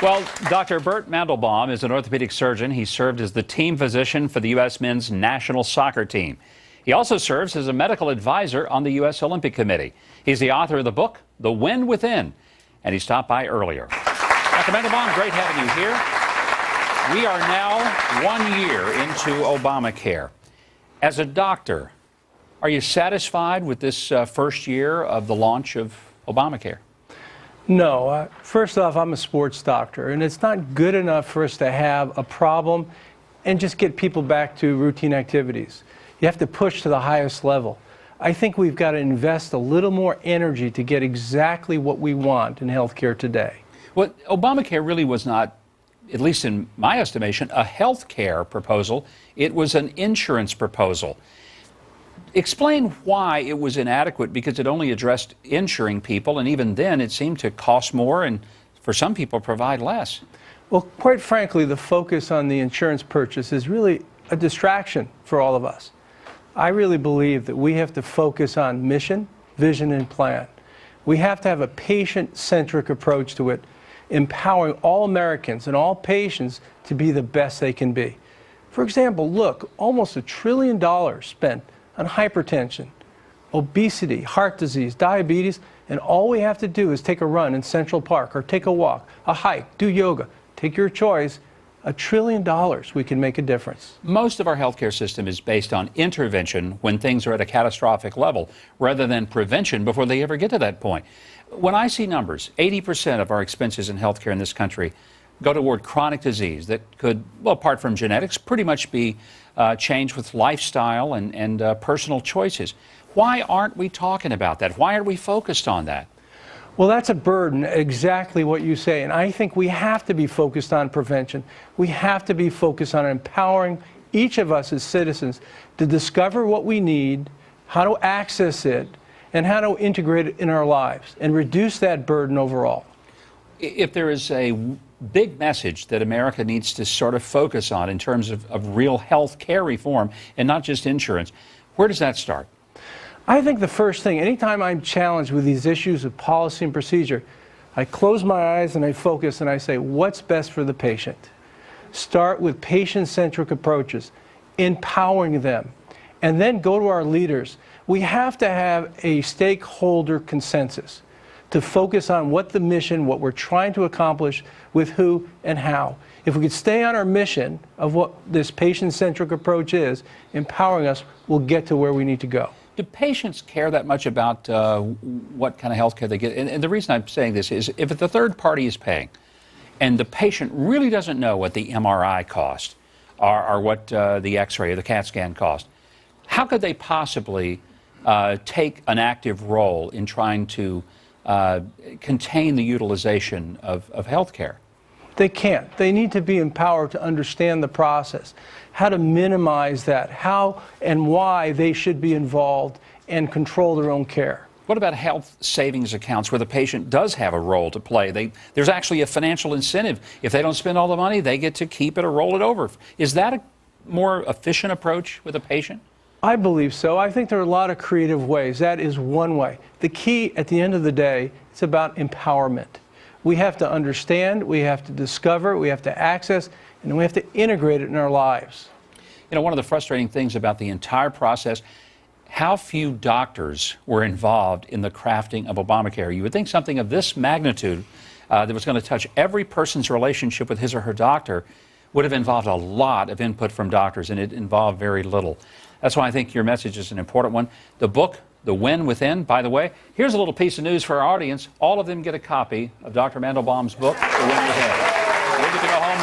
Well, Dr. Bert Mandelbaum is an orthopedic surgeon. He served as the team physician for the U.S. men's national soccer team. He also serves as a medical advisor on the U.S. Olympic Committee. He's the author of the book, The Win Within, and he stopped by earlier. Dr. Mandelbaum, great having you here. We are now 1 year into Obamacare. As a doctor, are you satisfied with this first year of the launch of Obamacare? No. First off, I'm a sports doctor, and it's not good enough for us to have a problem and just get people back to routine activities. You have to push to the highest level. I think we've got to invest a little more energy to get exactly what we want in healthcare today. Well, Obamacare really was not, at least in my estimation, a healthcare proposal. It was an insurance proposal. Explain why it was inadequate, because it only addressed insuring people, and even then it seemed to cost more and, for some people, provide less. Well, quite frankly, the focus on the insurance purchase is really a distraction for all of us. I really believe that we have to focus on mission, vision, and plan. We have to have a patient-centric approach to it, empowering all Americans and all patients to be the best they can be. For example, look, almost $1 trillion spent on hypertension, obesity, heart disease, diabetes, and all we have to do is take a run in Central Park or take a walk, a hike, do yoga, take your choice. $1 trillion, we can make a difference. Most of our healthcare system is based on intervention when things are at a catastrophic level, rather than prevention before they ever get to that point. When I see numbers, 80% of our expenses in healthcare in this country go toward chronic disease that could, well, apart from genetics, pretty much be changed with lifestyle and personal choices. Why aren't we talking about that? Why aren't we focused on that? Well, that's a burden, exactly what you say. And I think we have to be focused on prevention. We have to be focused on empowering each of us as citizens to discover what we need, how to access it, and how to integrate it in our lives and reduce that burden overall. If there is a big message that America needs to sort of focus on in terms of real health care reform and not just insurance, where does that start? I think the first thing, anytime I'm challenged with these issues of policy and procedure, I close my eyes and I focus and I say, what's best for the patient? Start with patient-centric approaches, empowering them, and then go to our leaders. We have to have a stakeholder consensus to focus on what the mission, what we're trying to accomplish, with who and how. If we could stay on our mission of what this patient-centric approach is, empowering us, we'll get to where we need to go. Do patients care that much about what kind of health care they get? And the reason I'm saying this is if the third party is paying and the patient really doesn't know what the MRI cost or what the X-ray or the CAT scan cost, how could they possibly take an active role in trying to contain the utilization of health care? They can't. They need to be empowered to understand the process, how to minimize that, how and why they should be involved and control their own care. What about health savings accounts where the patient does have a role to play? There's actually a financial incentive. If they don't spend all the money, they get to keep it or roll it over. Is that a more efficient approach with a patient? I believe so. I think there are a lot of creative ways. That is one way. The key, at the end of the day, it's about empowerment. We have to understand, we have to discover, we have to access, and then we have to integrate it in our lives. You know, one of the frustrating things about the entire process, how few doctors were involved in the crafting of Obamacare. You would think something of this magnitude that was going to touch every person's relationship with his or her doctor would have involved a lot of input from doctors, and it involved very little. That's why I think your message is an important one. The book, The Win Within, by the way, here's a little piece of news for our audience. All of them get a copy of Dr. Mandelbaum's book, The Win Within. We'll get to go home